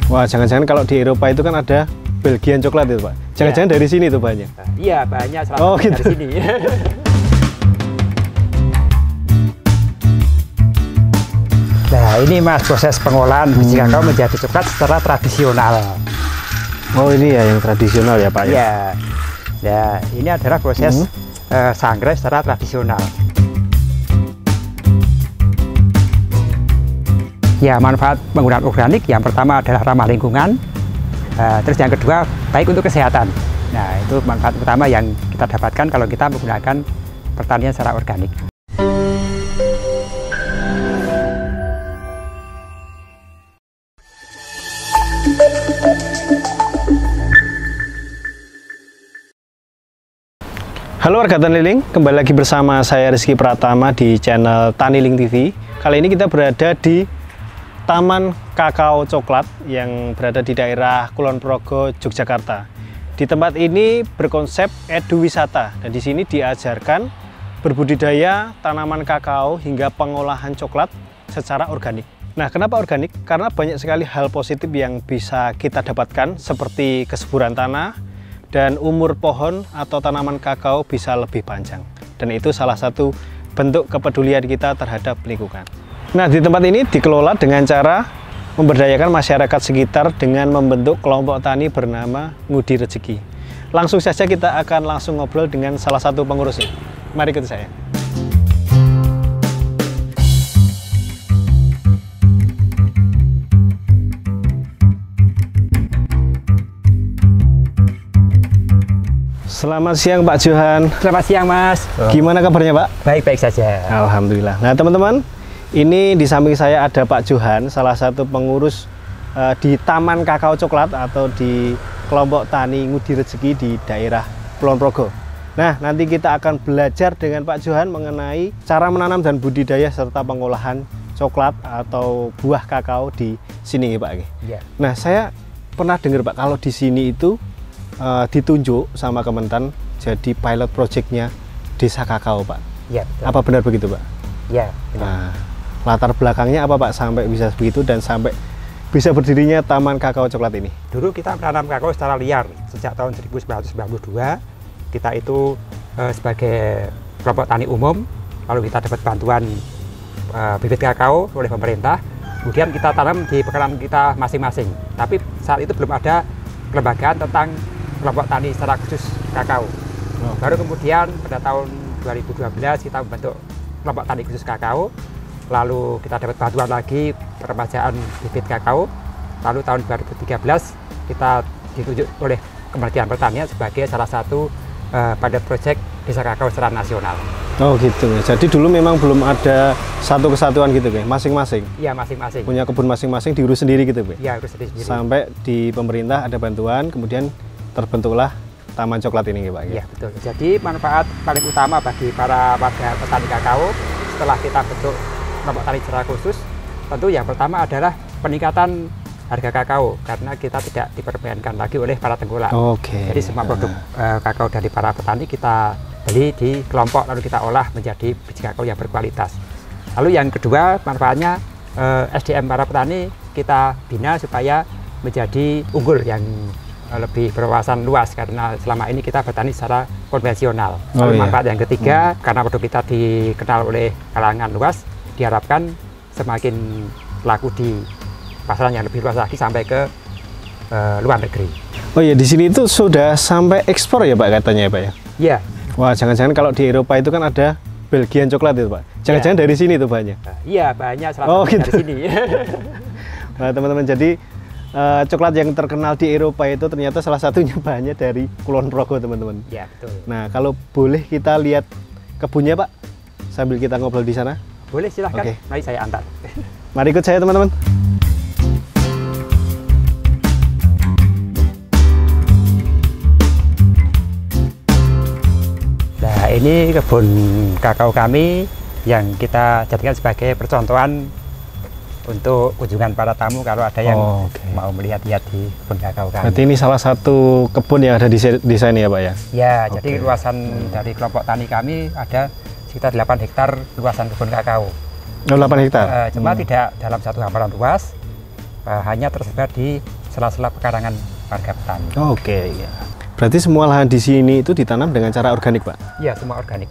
Wah, jangan-jangan kalau di Eropa itu kan ada Belgian coklat itu Pak. Jangan-jangan dari sini tuh banyak. Iya, banyak gitu. dari sini. Nah, ini Mas proses pengolahan biji kakao menjadi coklat secara tradisional. Oh, ini ya yang tradisional ya Pak ya? Iya. Nah, ini adalah proses sangrai secara tradisional. Ya, manfaat penggunaan organik yang pertama adalah ramah lingkungan, terus yang kedua baik untuk kesehatan. Nah, itu manfaat utama yang kita dapatkan kalau kita menggunakan pertanian secara organik. Halo warga Taniling, kembali lagi bersama saya Rizky Pratama di channel Taniling TV. Kali ini kita berada di Taman Kakao Coklat yang berada di daerah Kulon Progo, Yogyakarta. Di tempat ini berkonsep eduwisata dan di sini diajarkan berbudidaya tanaman kakao hingga pengolahan coklat secara organik. Nah, kenapa organik? Karena banyak sekali hal positif yang bisa kita dapatkan seperti kesuburan tanah dan umur pohon atau tanaman kakao bisa lebih panjang. Dan itu salah satu bentuk kepedulian kita terhadap lingkungan. Nah, di tempat ini dikelola dengan cara memberdayakan masyarakat sekitar dengan membentuk kelompok tani bernama Ngudi Rezeki. Langsung saja kita akan langsung ngobrol dengan salah satu pengurusnya. Mari ikut saya. Selamat siang Pak Johan. Selamat siang Mas. Gimana kabarnya Pak? Baik-baik saja. Alhamdulillah. Nah teman-teman, ini di samping saya ada Pak Johan, salah satu pengurus di Taman Kakao Coklat atau di kelompok tani Ngudi Rezeki di daerah Kulon Progo. Nah, nanti kita akan belajar dengan Pak Johan mengenai cara menanam dan budidaya serta pengolahan coklat atau buah kakao di sini ya Pak. Ya. Nah, saya pernah dengar Pak kalau di sini itu ditunjuk sama Kementan jadi pilot projectnya Desa Kakao Pak. Ya, betul. Apa benar begitu Pak? Ya, benar. Nah, latar belakangnya apa Pak sampai bisa begitu dan sampai bisa berdirinya Taman Kakao Coklat ini? Dulu kita menanam kakao secara liar sejak tahun 1992. Kita itu sebagai kelompok tani umum, lalu kita dapat bantuan bibit kakao oleh pemerintah. Kemudian kita tanam di pekarangan kita masing-masing. Tapi saat itu belum ada kelembagaan tentang kelompok tani secara khusus kakao. Baru kemudian pada tahun 2012 kita membentuk kelompok tani khusus kakao. Lalu kita dapat bantuan lagi peremajaan bibit kakao. Lalu tahun 2013 kita ditunjuk oleh Kementerian Pertanian sebagai salah satu pilot project Desa Kakao secara nasional. Oh gitu. Jadi dulu memang belum ada satu kesatuan gitu ya, masing-masing. Iya, masing-masing. Punya kebun masing-masing diurus sendiri gitu ya. Iya, urus sendiri. Sampai di pemerintah ada bantuan, kemudian terbentuklah Taman Coklat ini ya Pak. Iya, betul. Jadi manfaat paling utama bagi para warga petani kakao setelah kita bentuk kelompok tani secara khusus, tentu yang pertama adalah peningkatan harga kakao karena kita tidak dipermainkan lagi oleh para tengkulak. Oke. Jadi semua produk kakao dari para petani kita beli di kelompok lalu kita olah menjadi biji kakao yang berkualitas. Lalu yang kedua manfaatnya SDM para petani kita bina supaya menjadi unggul yang lebih berwawasan luas karena selama ini kita bertani secara konvensional. Lalu manfaat yang ketiga karena produk kita dikenal oleh kalangan luas, diharapkan semakin laku di pasaran yang lebih luas lagi sampai ke luar negeri. Oh iya, di sini itu sudah sampai ekspor ya Pak katanya ya Pak ya? Iya. Wah, jangan-jangan kalau di Eropa itu kan ada Belgian coklat itu Pak. Jangan-jangan dari sini tuh banyak. Iya, banyak gitu. dari sini. Nah teman-teman, jadi coklat yang terkenal di Eropa itu ternyata salah satunya banyak dari Kulon Progo teman-teman. Iya, betul. Nah kalau boleh kita lihat kebunnya Pak, sambil kita ngobrol di sana. Boleh, silahkan. Oke. Mari saya antar. Mari ikut saya teman-teman. Nah, ini kebun kakao kami yang kita jadikan sebagai percontohan untuk kunjungan para tamu kalau ada yang mau melihat-lihat di kebun kakao kami. Berarti ini salah satu kebun yang ada di desa ini ya Pak ya? Ya, jadi luasan dari kelompok tani kami ada sekitar 8 hektar luasan kebun kakao. 8 hektar? Cuma tidak dalam satu hamparan luas, hanya tersebar di sela-sela pekarangan warga petani. Oke, ya. Berarti semua lahan di sini itu ditanam dengan cara organik, Pak? Iya, semua organik.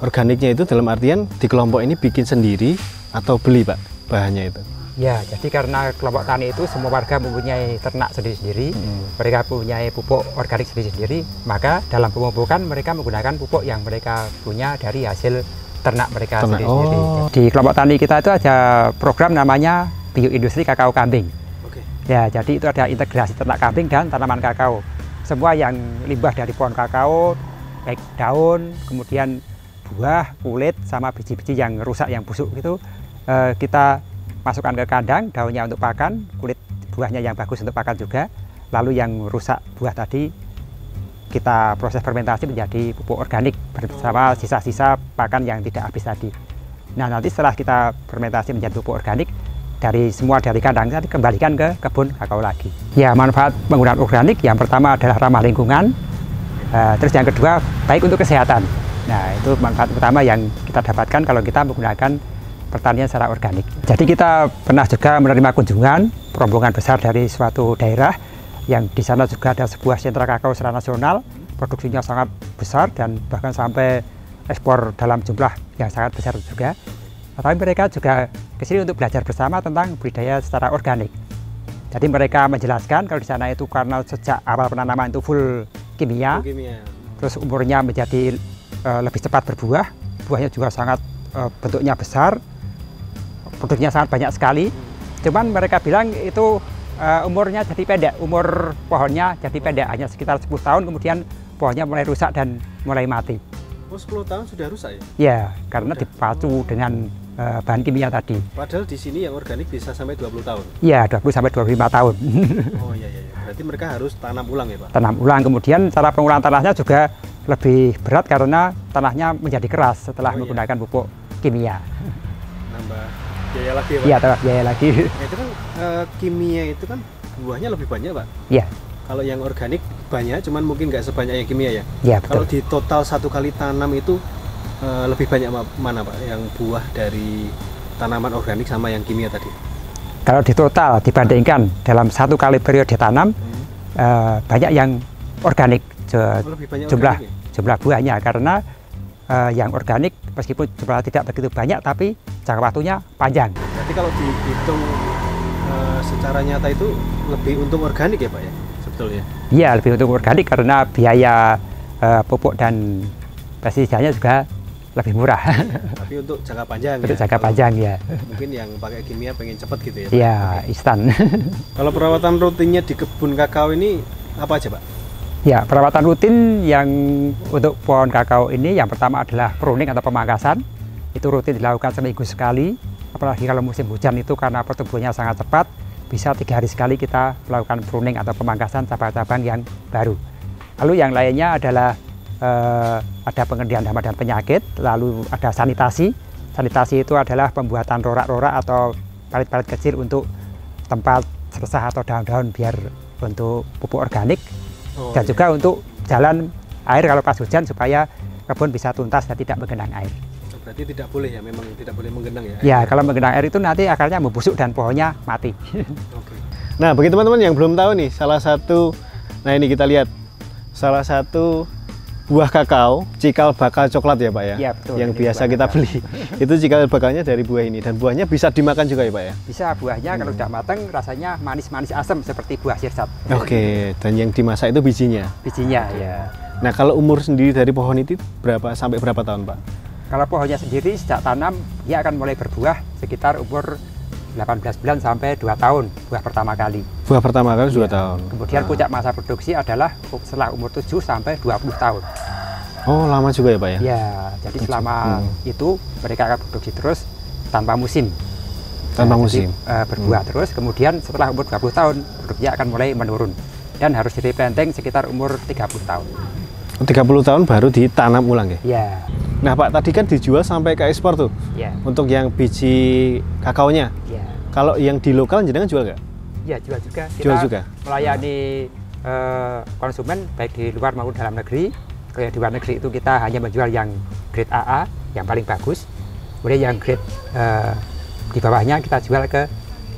Organiknya itu dalam artian di kelompok ini bikin sendiri atau beli, Pak, bahannya itu? Ya, jadi karena kelompok tani itu semua warga mempunyai ternak sendiri-sendiri, mereka mempunyai pupuk organik sendiri-sendiri, maka dalam pemupukan mereka menggunakan pupuk yang mereka punya dari hasil ternak mereka sendiri-sendiri. Di kelompok tani kita itu ada program namanya bioindustri kakao kambing. Ya, jadi itu ada integrasi ternak kambing dan tanaman kakao. Semua yang limbah dari pohon kakao, baik daun, kemudian buah, kulit, sama biji-biji yang rusak, yang busuk gitu, kita masukkan ke kandang, daunnya untuk pakan, kulit buahnya yang bagus untuk pakan juga. Lalu yang rusak buah tadi kita proses fermentasi menjadi pupuk organik bersama sisa-sisa pakan yang tidak habis tadi. Nah, nanti setelah kita fermentasi menjadi pupuk organik, dari kandang tadi kembalikan ke kebun kakao lagi. Ya, manfaat penggunaan organik yang pertama adalah ramah lingkungan, terus yang kedua baik untuk kesehatan. Nah, itu manfaat utama yang kita dapatkan kalau kita menggunakan pertanian secara organik. Jadi kita pernah juga menerima kunjungan rombongan besar dari suatu daerah yang di sana juga ada sebuah sentra kakao secara nasional, produksinya sangat besar dan bahkan sampai ekspor dalam jumlah yang sangat besar juga. Tapi mereka juga ke sini untuk belajar bersama tentang budidaya secara organik. Jadi mereka menjelaskan kalau di sana itu karena sejak awal penanaman itu full kimia. Terus umurnya menjadi lebih cepat berbuah, buahnya juga sangat bentuknya besar, produknya sangat banyak sekali. Cuman mereka bilang itu umurnya jadi pendek, umur pohonnya jadi pendek, hanya sekitar 10 tahun kemudian pohonnya mulai rusak dan mulai mati. Oh, 10 tahun sudah rusak ya? Ya, karena dipacu dengan bahan kimia tadi. Padahal di sini yang organik bisa sampai 20 tahun? Iya, 20 sampai 25 tahun. Oh iya, iya. Berarti mereka harus tanam ulang ya, Pak? Tanam ulang, kemudian cara pengolahan tanahnya juga lebih berat karena tanahnya menjadi keras setelah menggunakan pupuk kimia. Nambah biaya lagi ya, Pak? Iya, tambah biaya lagi. Nah, itu kan kimia itu kan buahnya lebih banyak, Pak? Iya. Kalau yang organik banyak, cuman mungkin nggak sebanyak yang kimia ya? Iya, betul. Kalau di total satu kali tanam itu lebih banyak mana, Pak? Yang buah dari tanaman organik sama yang kimia tadi? Kalau di total dibandingkan dalam satu kali periode tanam, banyak yang organik. Lebih banyak jumlah organik ya? Jumlah buahnya, karena yang organik meskipun jumlah tidak begitu banyak tapi jangka waktunya panjang. Jadi kalau dihitung secara nyata itu lebih untung organik ya, Pak ya? Sebetulnya? Iya, lebih untung organik karena biaya pupuk dan pestisidanya juga lebih murah. Tapi untuk jangka panjang. Untuk jangka panjang ya. Mungkin yang pakai kimia pengen cepat gitu ya, Pak? Iya, instan. Kalau perawatan rutinnya di kebun kakao ini apa aja, Pak? Ya, perawatan rutin yang untuk pohon kakao ini yang pertama adalah pruning atau pemangkasan. Itu rutin dilakukan seminggu sekali. Apalagi kalau musim hujan itu karena pertumbuhannya sangat cepat, bisa 3 hari sekali kita melakukan pruning atau pemangkasan cabang-cabang yang baru. Lalu yang lainnya adalah ada pengendalian hama dan penyakit, lalu ada sanitasi. Sanitasi itu adalah pembuatan rorak-rorak atau parit-parit kecil untuk tempat sersah atau daun-daun biar untuk pupuk organik. Dan juga untuk jalan air kalau pas hujan supaya kebun bisa tuntas dan tidak menggenang air. Berarti tidak boleh ya, memang tidak boleh menggenang ya? Ya, kalau menggenang air itu nanti akarnya membusuk dan pohonnya mati. Oke. Nah, bagi teman-teman yang belum tahu nih, nah ini kita lihat, salah satu buah kakao, cikal bakal coklat ya, Pak ya? Iya, betul. Yang biasa kita beli. Itu cikal bakalnya dari buah ini, dan buahnya bisa dimakan juga ya, Pak ya? Bisa, buahnya kalau sudah matang rasanya manis-manis asam seperti buah sirsat. Oke, dan yang dimasak itu bijinya? Bijinya, ya. Nah, kalau umur sendiri dari pohon itu sampai berapa tahun, Pak? Kalau pohonnya sendiri sejak tanam, dia akan mulai berbuah sekitar umur 18 bulan sampai 2 tahun, buah pertama kali. Buah pertama kali 2 tahun. Kemudian puncak masa produksi adalah setelah umur 7 sampai 20 tahun. Oh, lama juga ya, Pak ya? Ya, jadi selama itu mereka akan produksi terus tanpa musim. Tanpa musim? Berbuah terus, kemudian setelah umur 20 tahun, produksinya akan mulai menurun. Dan harus direplanting sekitar umur 30 tahun. 30 tahun baru ditanam ulang ya? Ya. Nah, Pak, tadi kan dijual sampai ke ekspor tuh? Ya. Untuk yang biji kakaonya? Ya. Kalau yang di lokal jenengan jual nggak? Ya, jual juga. Kita jual juga? melayani konsumen baik di luar maupun dalam negeri. Kalau di luar negeri itu kita hanya menjual yang grade AA, yang paling bagus. Kemudian yang grade di bawahnya kita jual ke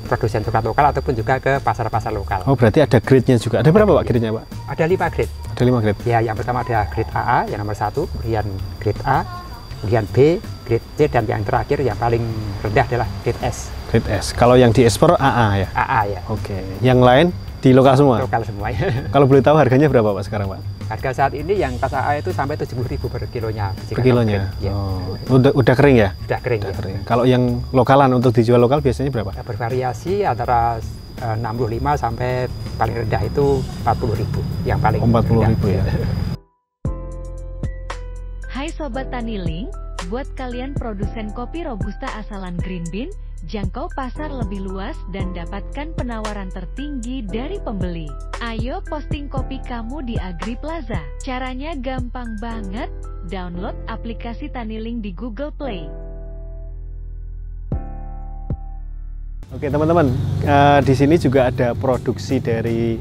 produsen coklat lokal ataupun juga ke pasar-pasar lokal. Oh, berarti ada grade-nya juga. Ada berapa Pak grade-nya, Pak? Ada 5 grade. Ada 5 grade. Ya, yang pertama ada grade AA yang nomor 1, kemudian grade A, kemudian B, grade C, dan yang terakhir yang paling rendah adalah grade S. Grade S. Kalau yang diekspor AA ya? AA ya. Oke. Yang lain di lokal semua? Lokal semua ya. Kalau boleh tahu harganya berapa Pak sekarang, Pak? Harga saat ini yang kelas AA itu sampai 70.000 per kilonya. Per kilonya? Ya. Oh. Udah kering ya? Sudah kering. Udah Ya. kering. Kalau yang lokalan untuk dijual lokal biasanya berapa? Bervariasi antara 65 sampai paling rendah itu 40.000. Yang paling 40.000 ya. Hai Sobat Taniling, buat kalian produsen kopi Robusta asalan Green Bean, jangkau pasar lebih luas dan dapatkan penawaran tertinggi dari pembeli. Ayo posting kopi kamu di AgriPlaza. Caranya gampang banget, download aplikasi Taniling di Google Play. Oke teman-teman, di sini juga ada produksi dari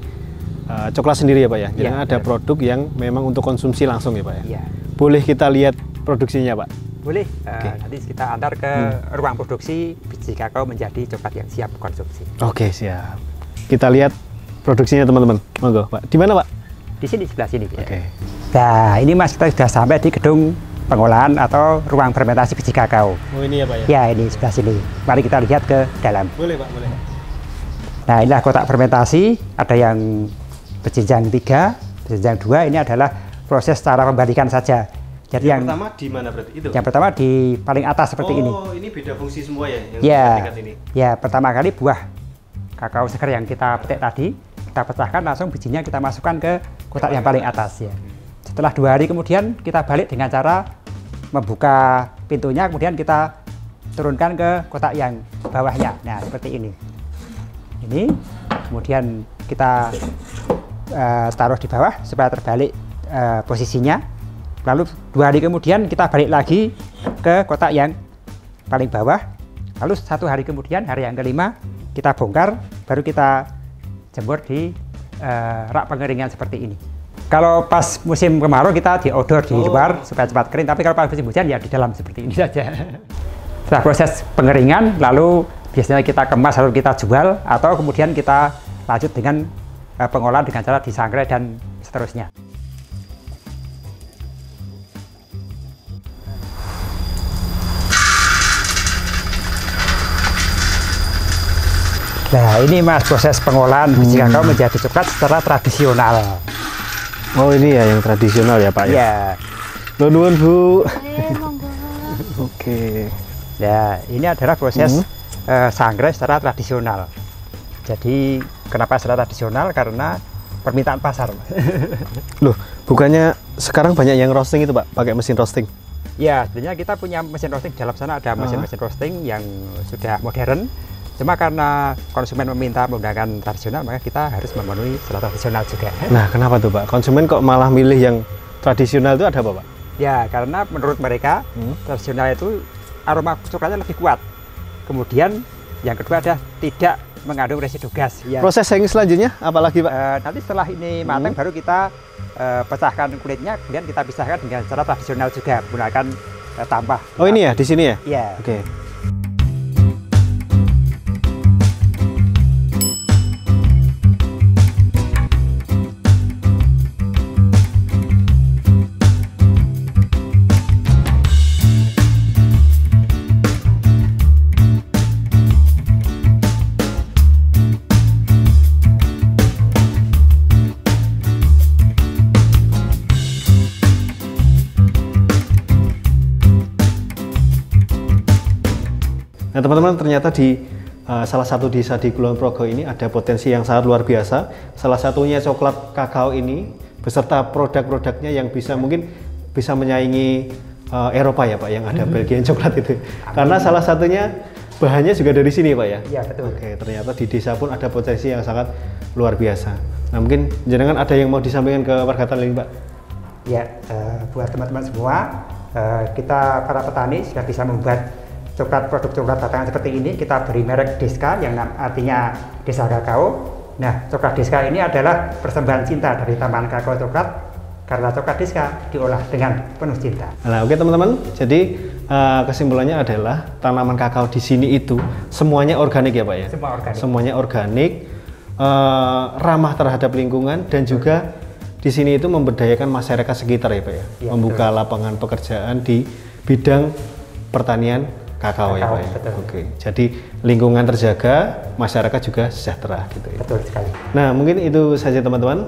coklat sendiri ya Pak ya? Jadi Ya, ada produk yang memang untuk konsumsi langsung ya Pak ya? Ya. Boleh kita lihat produksinya Pak? Boleh, Oke. nanti kita antar ke ruang produksi biji kakao menjadi coklat yang siap konsumsi. Oke siap. Kita lihat produksinya teman-teman. Monggo Pak. Di mana Pak? Di sini, sebelah sini. Ya. Oke. Nah, ini Mas, kita sudah sampai di gedung pengolahan atau ruang fermentasi biji kakao. Oh ini ya Pak ya? Ya, ini sebelah sini. Mari kita lihat ke dalam. Boleh Pak, boleh. Nah, inilah kotak fermentasi. Ada yang berjenjang 3, berjenjang 2. Ini adalah proses cara pembalikan saja. Jadi yang pertama di mana berarti itu? yang pertama di paling atas seperti ini. Oh, ini beda fungsi semua ya? Yang Ya, tingkat ini? ya, pertama kali buah kakao segar yang kita petik tadi, kita pecahkan, langsung bijinya kita masukkan ke kotak yang paling atas ya. Setelah 2 hari kemudian kita balik dengan cara membuka pintunya, kemudian kita turunkan ke kotak yang bawahnya. Nah, seperti ini. Ini kemudian kita taruh di bawah supaya terbalik posisinya. Lalu 2 hari kemudian kita balik lagi ke kotak yang paling bawah. Lalu 1 hari kemudian, hari yang kelima, kita bongkar, baru kita jemur di rak pengeringan seperti ini. Kalau pas musim kemarau kita diodor di luar supaya cepat kering, tapi kalau pas musim hujan ya di dalam seperti ini saja. Setelah proses pengeringan, lalu biasanya kita kemas lalu kita jual, atau kemudian kita lanjut dengan pengolahan dengan cara disangrai dan seterusnya. Nah, ini Mas, proses pengolahan biji kakao menjadi coklat secara tradisional. Oh ini ya yang tradisional ya Pak ya? Ya. Nuwun Bu. Monggo. Oke. Ya, ini adalah proses sangrai secara tradisional. Jadi, kenapa secara tradisional? Karena permintaan pasar. Loh, bukannya sekarang banyak yang roasting itu Pak, pakai mesin roasting? Ya, sebenarnya kita punya mesin roasting. Di dalam sana ada mesin-mesin roasting yang sudah modern. Cuma karena konsumen meminta menggunakan tradisional, maka kita harus memenuhi secara tradisional juga. Nah, kenapa tuh Pak? Konsumen kok malah milih yang tradisional itu ada apa Pak? Ya, karena menurut mereka tradisional itu aroma coklatnya lebih kuat. Kemudian yang kedua adalah tidak mengandung residu gas. Ya. Proses yang selanjutnya apalagi Pak? Nanti setelah ini matang baru kita pecahkan kulitnya, kemudian kita pisahkan dengan cara tradisional juga menggunakan tampah. Oh ini ya, di sini ya? Iya. Oke. Nah teman-teman, ternyata di salah satu desa di Kulon Progo ini ada potensi yang sangat luar biasa. Salah satunya coklat kakao ini beserta produk-produknya yang mungkin bisa menyaingi Eropa ya Pak, yang ada Belgian coklat itu. Karena salah satunya bahannya juga dari sini Pak ya? Iya, betul. Oke, ternyata di desa pun ada potensi yang sangat luar biasa. Nah mungkin jenengan ada yang mau disampaikan ke warga Taniling Pak? Ya, buat teman-teman semua, kita para petani sudah bisa membuat produk coklat batangan seperti ini. Kita beri merek Deska yang artinya Desa Kakao. Nah, coklat Deska ini adalah persembahan cinta dari Taman Kakao Coklat, karena coklat Deska diolah dengan penuh cinta. Nah, oke teman-teman, jadi kesimpulannya adalah tanaman kakao di sini itu semuanya organik ya Pak ya? Semua organik. Semuanya organik, ramah terhadap lingkungan, dan juga di sini itu memberdayakan masyarakat sekitar ya Pak ya? Ya, Membuka lapangan pekerjaan di bidang pertanian kakao ya Pak ya? Betul. Oke, jadi lingkungan terjaga, masyarakat juga sejahtera gitu ya. Betul sekali. Nah, mungkin itu saja teman-teman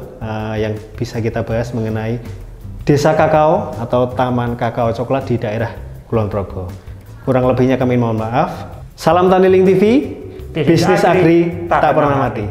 yang bisa kita bahas mengenai Desa Kakao atau Taman Kakao Coklat di daerah Kulon Progo. Kurang lebihnya kami mohon maaf. Salam Taniling TV, bisnis agri tak pernah mati.